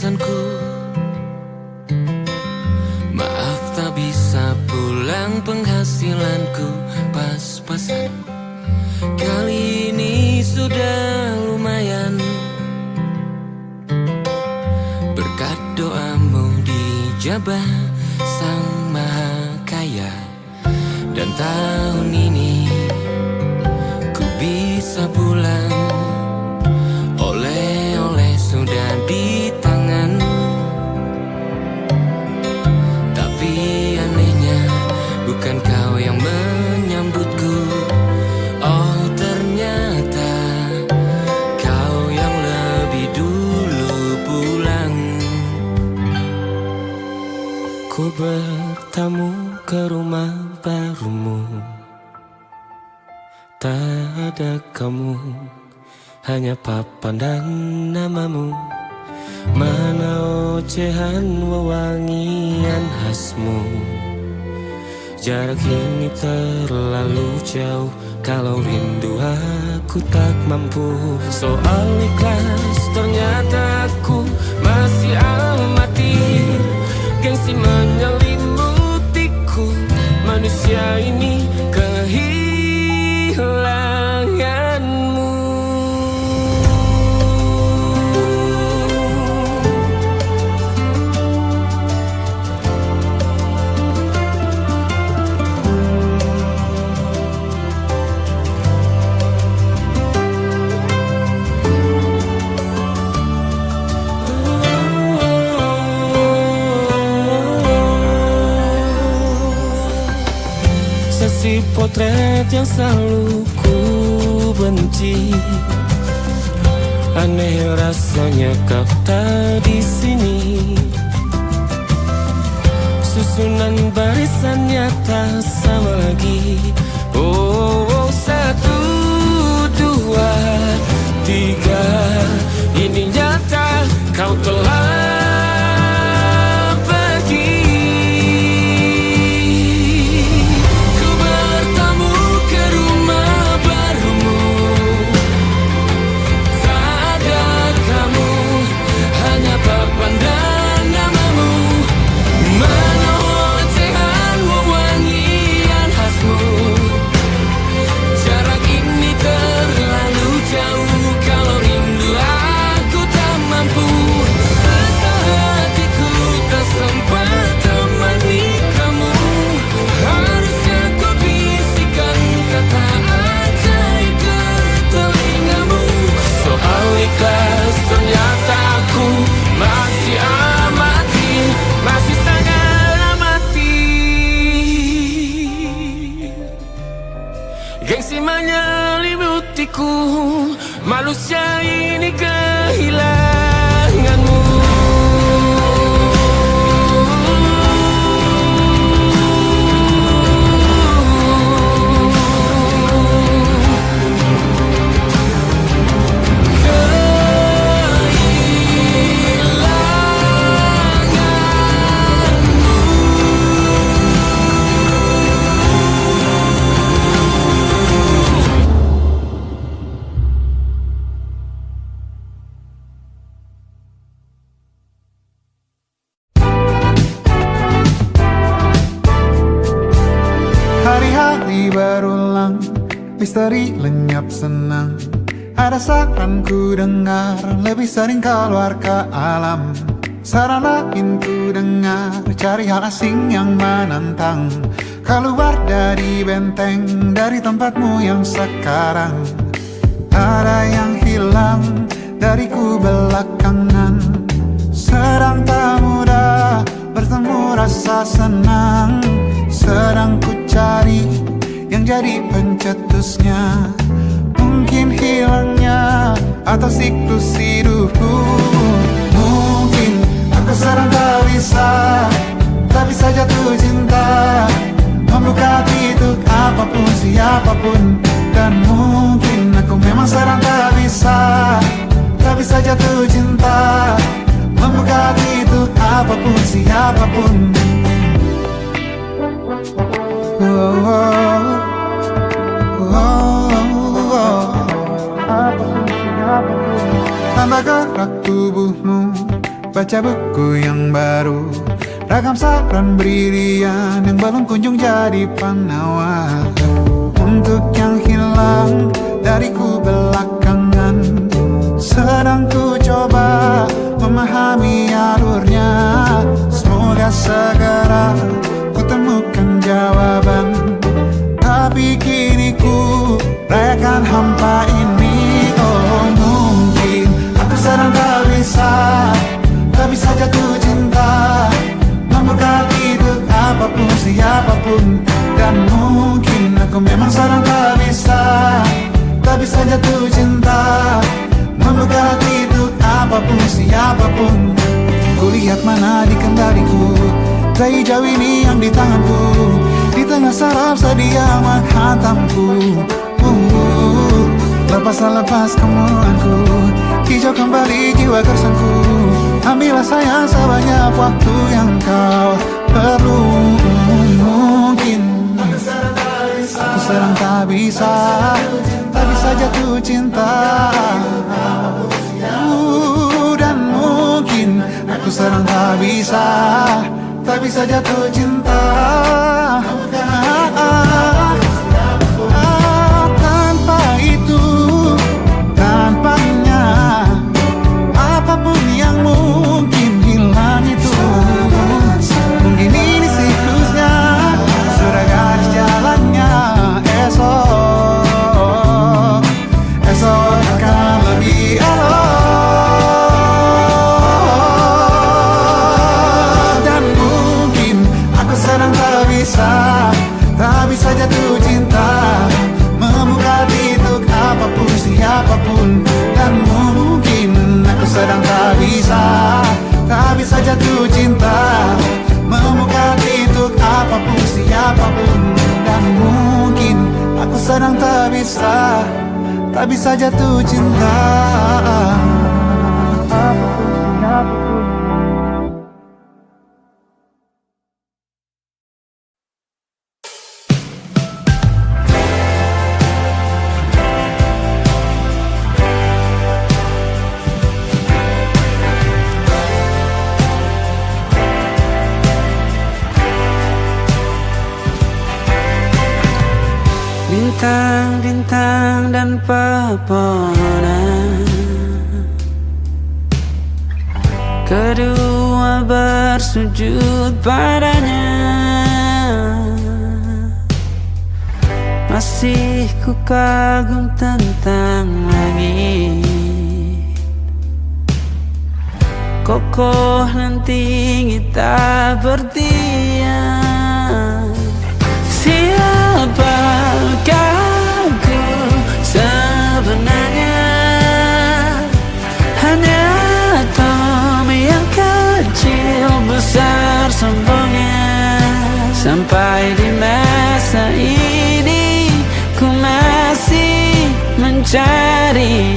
pesanku. Maaf tak bisa pulang, penghasilanku pas-pasan. Kali ini sudah lumayan, berkat doamu dijabah Sang Maha Kaya. Dan tahun ini ku bisa pulang, oleh-oleh sudah di tangan. Tapi anehnya bukan kau yang menyambutku. Oh ternyata kau yang lebih dulu pulang. Ku bertamu ke rumah barumu, tak ada kamu, hanya papan dan namamu. Mana ocehan wewangian khasmu. Jarak ini terlalu jauh, kalau rindu aku tak mampu. Soal ikhlas ternyata aku masih amati. Gengsi menyelimutiku, manusia ini kehilanganmu. Si potret yang selalu ku benci, aneh rasanya kau tak di sini. Susunan barisannya tak sama lagi. Oh, 1, 2, 3, ini nyata kau telah menyelimutikku, manusia ini kehilanganmu. Hari-hari berulang, misteri lenyap senang. Ada saran ku dengar, lebih sering keluar ke alam. Saran lain ku dengar, cari hal asing yang menantang. Keluar dari benteng, dari tempatmu yang sekarang. Ada yang hilang dariku belakangan. Sedang tak mudah bertemu rasa senang. Sedang ku cari yang jadi pencetusnya. Mungkin hilangnya atau siklus hidupku. Mungkin aku sedang tak bisa jatuh cinta, membuka hati untuk apapun, siapapun. Dan mungkin aku memang sedang tak bisa jatuh cinta, membuka hati untuk apapun, siapapun. Tambah gerak tubuhmu, baca buku yang baru, ragam saran brilian yang belum kunjung jadi penawar. Untuk yang hilang dariku belakangan, sedang ku coba memahami alurnya. Semoga segera ku temukan jawaban, tapi kini ku rayakan hampa ini. Oh mungkin aku sedang tak bisa jatuh cinta, membuka hidup apapun siapapun. Dan mungkin aku memang sedang tak bisa jatuh cinta, membuka hidup apapun siapapun. Kulihat mana di kendaliku, bayi jauh ini yang di tanganku, di tengah saraf sedia menghantamku. Lepas kemuanku, hijau kembali jiwa gersanku. Ambillah sayang sebanyak waktu yang kau perlu. Mungkin aku sedang tak bisa jatuh cinta. Dan mungkin aku sedang tak bisa jatuh cinta. Tanpa itu, tanpanya, apapun yang mungkin hilang itu. Mungkin ini siklusnya, sudah garis jalannya. Esok akan lebih elok. Dan mungkin aku sedang tak bisa jatuh cinta, membuka pintu apapun siapapun. Dan mungkin aku sedang tak bisa jatuh cinta, membuka pintu apapun siapapun. Dan mungkin aku sedang tak bisa jatuh cinta. Bintang-bintang dan pepohonan, kedua bersujud padanya. Masih ku kagum tentang langit, kokoh dan tinggi tak bertiang. Siapakah aku sebenarnya? Hanya atom yang kecil besar sombongnya. Sampai di masa ini ku masih mencari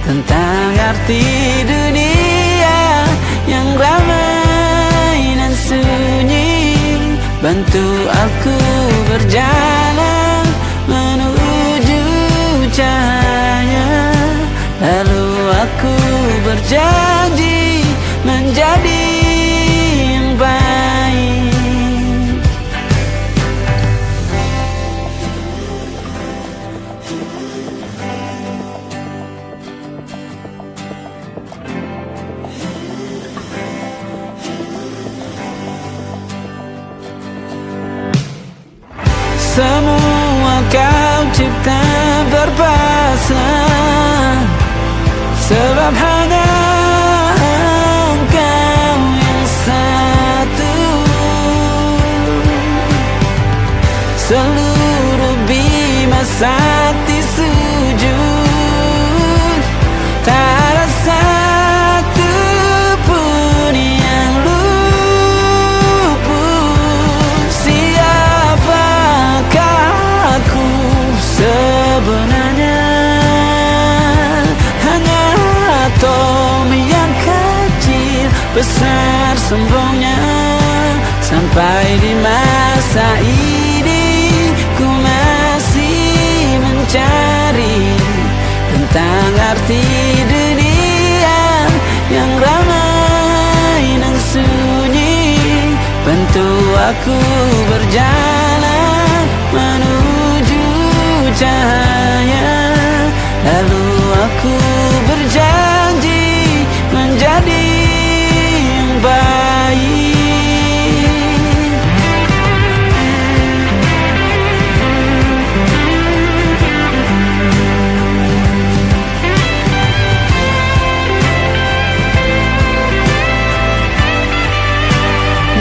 tentang arti dunia yang ramai dan sunyi. Bantu aku berjalan menuju cahaya, lalu aku berjanji menjadi yang baik. Semua kau cipta berpasang, sebab hanya engkau yang satu. Seluruh bima sakti sujud, tak ada satu pun yang luput. Siapakah aku sebenarnya? Hanya atom yang kecil besar sombongnya. Sampai di masa ini ku masih mencari tentang arti dunia yang ramai aku berjalan menuju cahaya, lalu aku berjanji menjadi yang baik.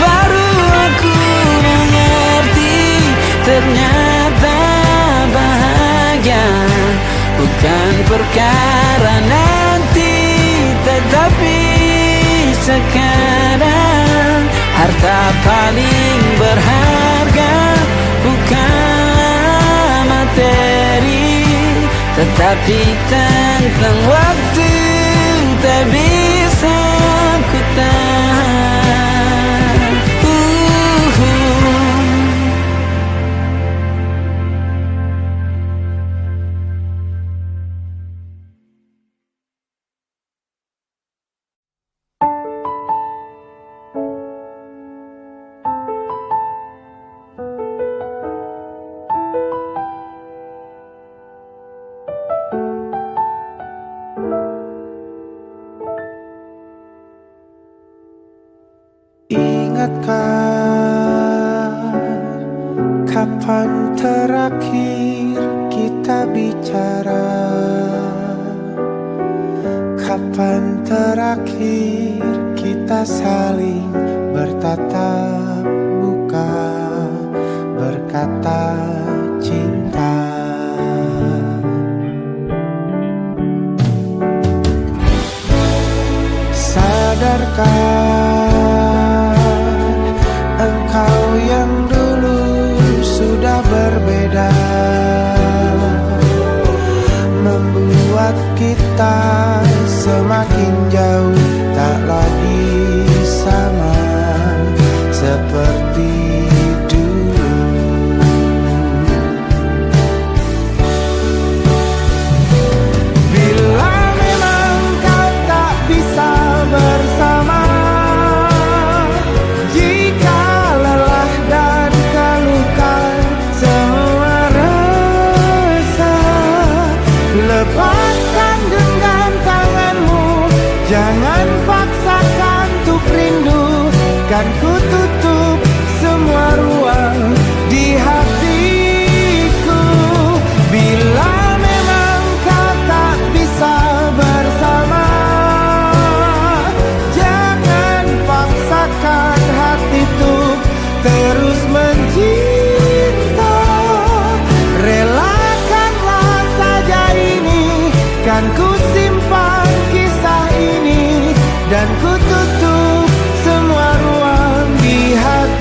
Baru aku mengerti, ternyata bahagia bukan perkara nanti, tetapi sekarang. Harta paling berharga bukanlah materi, tetapi tentang waktu tak bisa ku tahan. Ingatkah kapan terakhir kita bicara? Kapan terakhir kita saling bertatap muka, berkata cinta? Sadarkah engkau yang dulu sudah berbeda, membuat kita semakin jauh, tak lagi sama seperti dulu. Bila memang kau tak bisa bersama, lepaskan genggam tanganmu, jangan paksakan untuk rindu. Kan ku tutup semua ruang di hatiku. Bila memang kau tak bisa bersama, jangan paksakan hati untuk terus mencinta. Relakanlah saja ini, kan ku simpan kisah ini, dan ku tutup semua ruang di hatiku.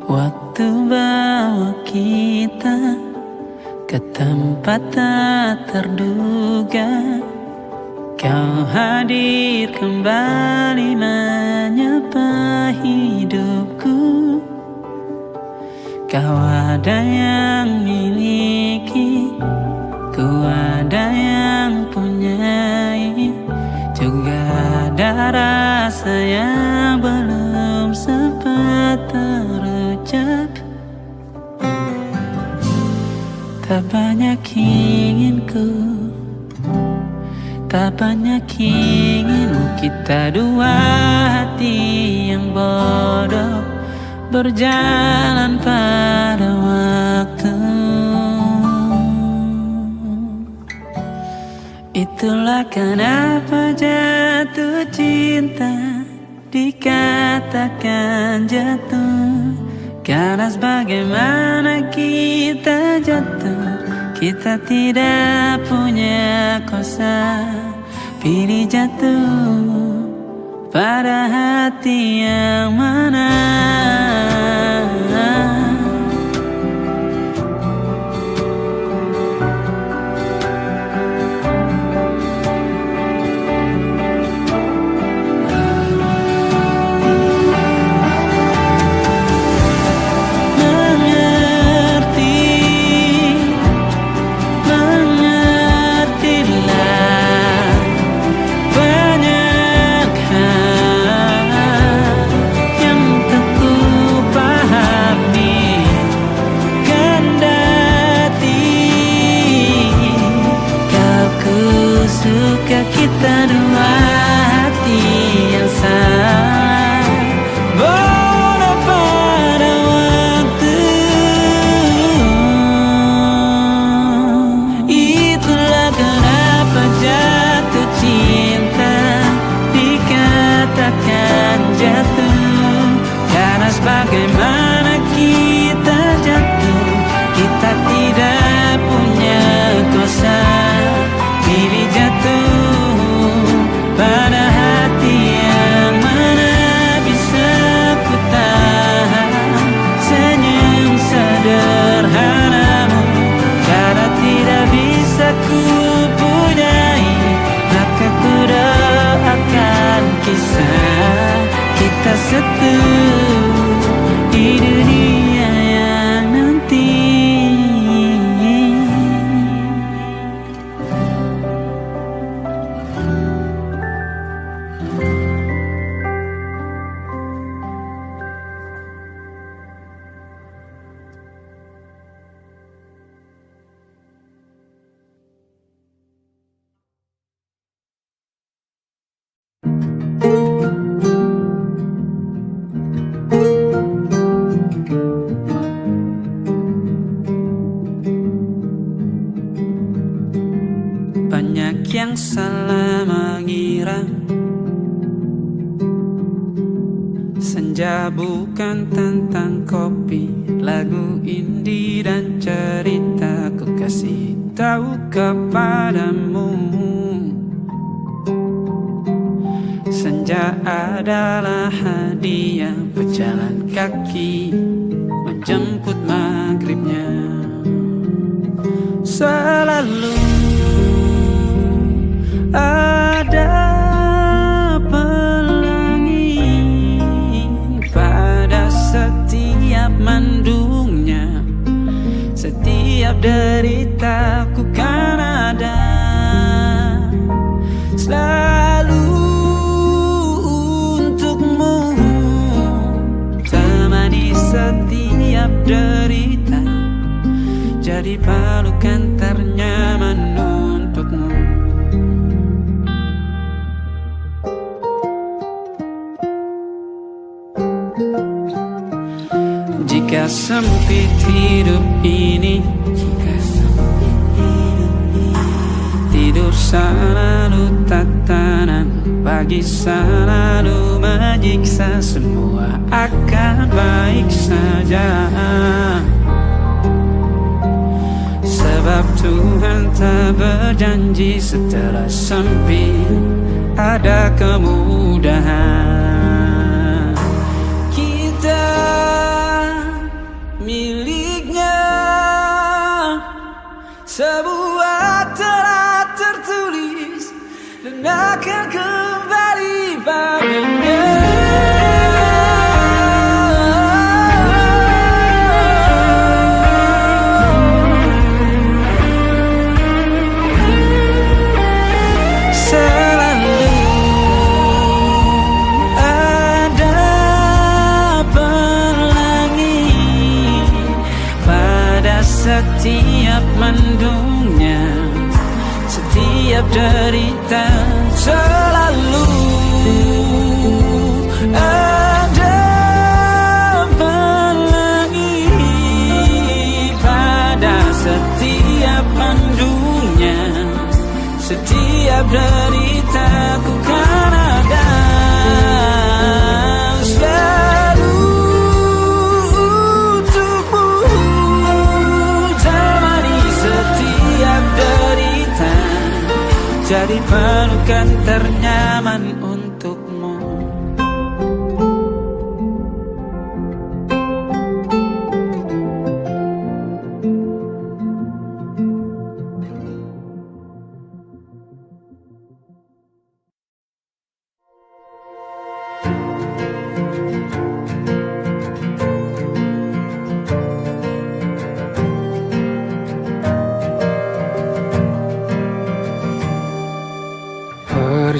Waktu bawa kita ke tempat tak terduga. Kau hadir kembali menyapa hidupku. Kau ada yang miliki, ku ada yang punyai. Juga ada rasa yang belum sempat terucap. Tak banyak inginku, tak banyak inginmu. Kita dua hati yang bodoh berjalan pada waktu. Itulah kenapa jatuh cinta dikatakan jatuh. Karena sebagaimana kita jatuh, kita tidak punya kuasa. Pilih jatuh pada hati yang mana. Kita dua hati yang sama, bodoh pada waktu. Itulah kenapa jatuh cinta dikatakan jatuh. Karena sebagaimana kita jatuh, kita tidak punya kuasa. Pilih jatuh pada hati yang mana. Bisa ku tahan senyum sederhanamu. Karena tidak bisa ku punyai, maka ku doakan kisah kita satu di dunia yang nanti. Banyak yang salah mengira senja bukan tentang kopi, lagu indie dan cerita. Ku kasih tahu kepadamu, senja adalah hadiah pejalan kaki menjemput maghribnya. Selalu ada pelangi pada setiap mendungnya. Setiap deritaku kan ada selalu untukmu. Temani setiap derita, jadi pelukan ternyaman untukmu. Jika sempit hidup ini, tidur selalu tatanan, pagi selalu menyiksa, semua akan baik saja. Sebab Tuhan tak berjanji setelah sempit ada kemudahan. Kita setiap deritaku kan ada selalu untukmu, temani setiap derita, jadi pelukan ternyaman untukmu.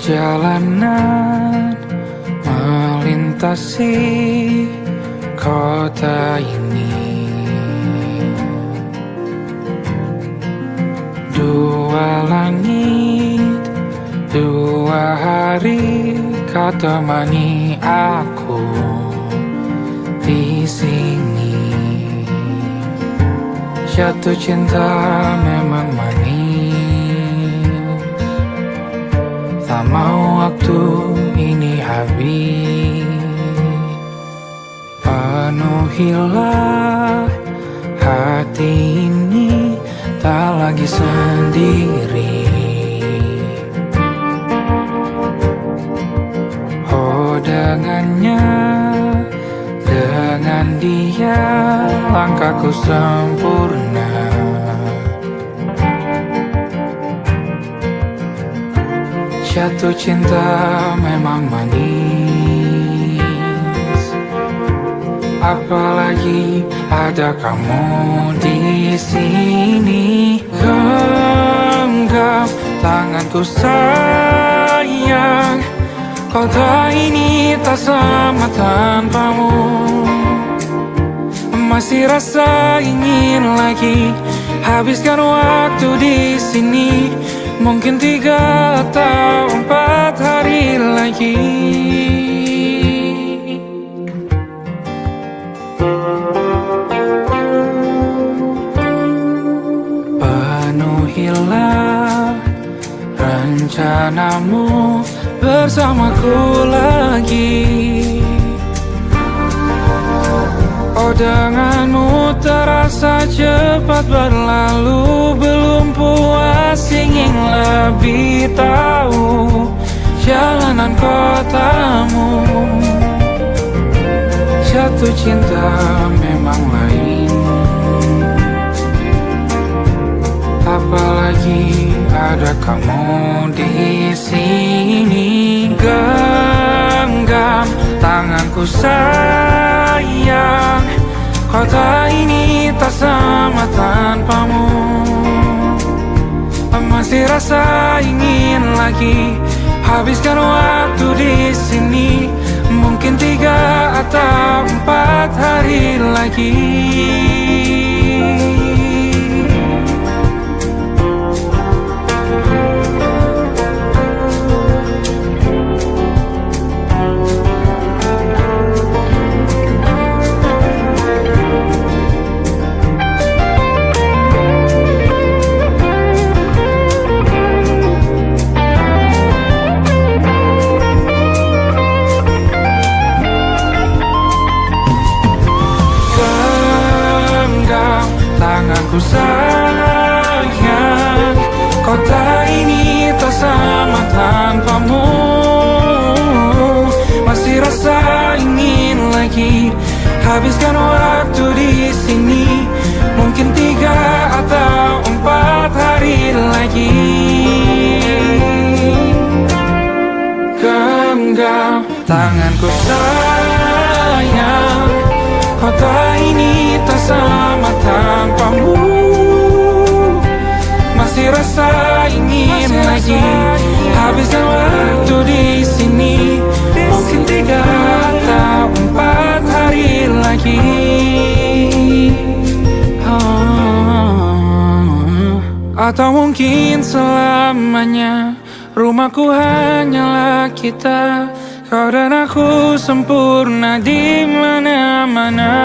Perjalanan melintasi kota ini, dua langit, dua hari kau temani aku di sini. Jatuh cinta memang manis, tak mau waktu ini habis. Penuhilah hati ini, tak lagi sendiri. Oh dengannya, dengan dia langkahku sempurna. Jatuh cinta memang manis, apalagi ada kamu di sini. Genggam tanganku sayang, kota ini tak sama tanpamu. Masih rasa ingin lagi habiskan waktu di sini. Mungkin 3 atau 4 hari lagi. Penuhilah rencanamu bersamaku lagi. Oh denganmu terasa cepat berlalu, belum puas ingin lebih tahu jalanan kotamu. Jatuh cinta memang lain, apalagi ada kamu di sini. Genggam tanganku sayang, kota ini tak sama tanpamu. Masih rasa ingin lagi habiskan waktu di sini. Mungkin 3 atau 4 hari lagi. Tanganku sayang, kota ini tak sama tanpamu. Masih rasa ingin lagi habiskan waktu di sini. Mungkin 3 atau 4 hari lagi. Genggam tanganku sayang, kota ini tak sama tanpamu. Masih rasa ingin lagi habiskan waktu di sini. Mungkin 3 atau 4 hari lagi. Atau mungkin selamanya. Rumahku hanyalah kita, kau dan aku sempurna di mana-mana.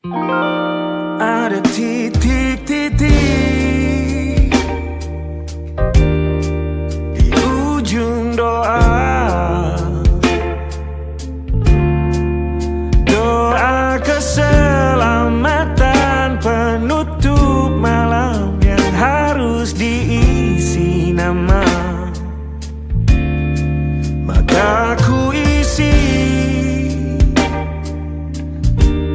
Ada titik-titik di ujung doa, doa keselamatan penutup malam yang harus diisi nama. Maka